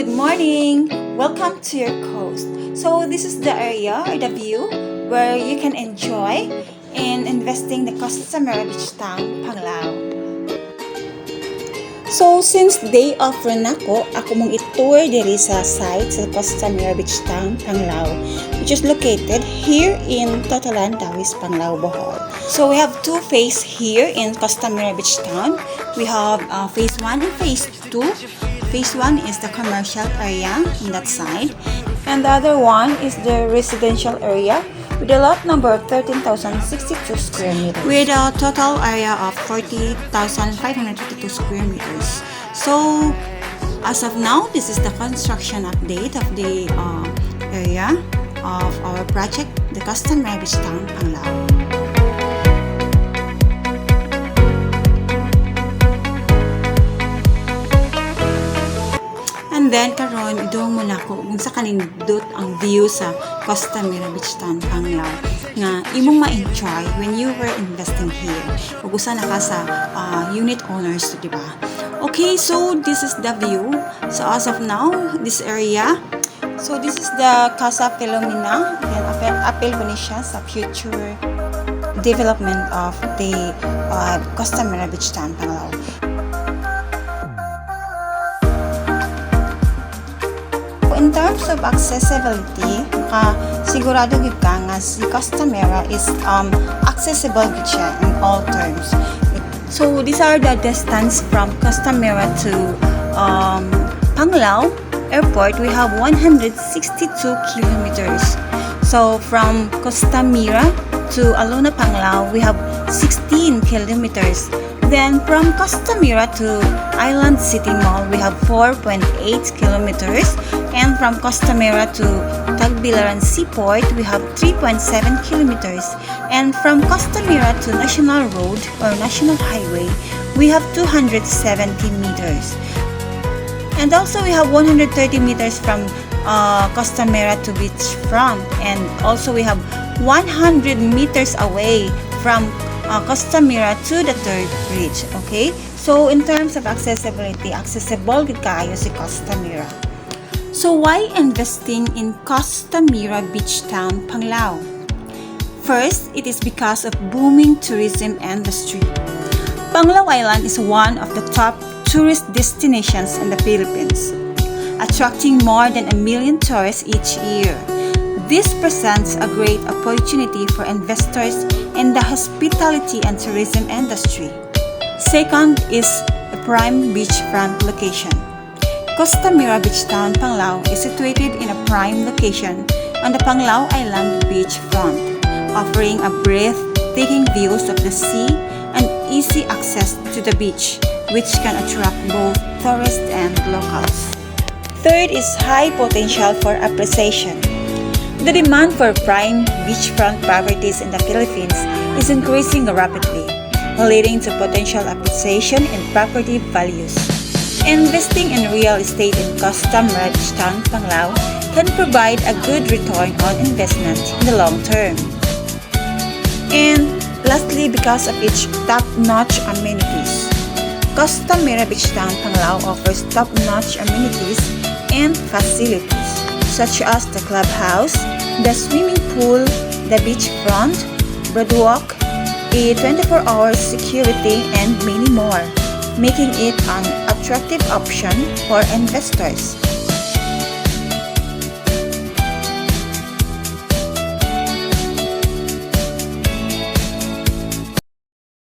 Good morning! Welcome to your coast. So this is the area or the view where you can enjoy in investing the Costa Mira Beachtown Panglao. So since day off rin ako mong i-tour diri sa site sa Costa Mira Beachtown Panglao, which is located here in Totolan, Taoist, Panglao, Bohol. So we have two phases here in Costa Mira Beachtown. We have phase 1 and phase 2. Phase 1 is the commercial area in that side, and the other one is the residential area with a lot number of 13,062 square meters with a total area of 40,552 square meters. So as of now, this is the construction update of the area of our project, the Costa Mira Beachtown Panglao. And then karon idong muna ko kung sa kanindot ang view sa Costa Mira Beachtown Panglao nga imong ma-enjoy when you were investing here. Ug usa na ka sa unit owners, di ba? Okay, so this is the view. So as of now, this area. So this is the Casa Filomena. Then appeal ko ni siya sa future development of the Costa Mira Beachtown Panglao. In terms of accessibility, sigurado gid ka nga si Costa Mira is accessible gid siya in all terms. So these are the distance from Costa Mira to Panglao Airport. We have 162 kilometers. So from Costa Mira to Alona Panglao, we have 16 kilometers. Then from Costa Mira to Island City Mall, we have 4.8 kilometers. And from Costa Mira to Tagbilaran Seaport, we have 3.7 kilometers. And from Costa Mira to National Road or National Highway, we have 270 meters. And also we have 130 meters from Costa Mira to beachfront. And also we have 100 meters away from Costa Mira to the third bridge. Okay? So in terms of accessibility, accessible gid kaayo si Costa Mira. So why investing in Costa Mira Beachtown Panglao? First, it is because of booming tourism industry. Panglao Island is one of the top tourist destinations in the Philippines, attracting more than 1 million tourists each year. This presents a great opportunity for investors in the hospitality and tourism industry. Second is a prime beachfront location. Costa Mira Beachtown Panglao is situated in a prime location on the Panglao Island beachfront, offering a breathtaking views of the sea and easy access to the beach, which can attract both tourists and locals. Third is high potential for appreciation. The demand for prime beachfront properties in the Philippines is increasing rapidly, leading to potential appreciation in property values. Investing in real estate in Costa Mira Beachtown Panglao can provide a good return on investment in the long term. And lastly, because of its top-notch amenities. Costa Mira Beachtown Panglao offers top-notch amenities and facilities such as the clubhouse, the swimming pool, the beachfront, boardwalk, a 24-hour security, and many more, making it an attractive option for investors.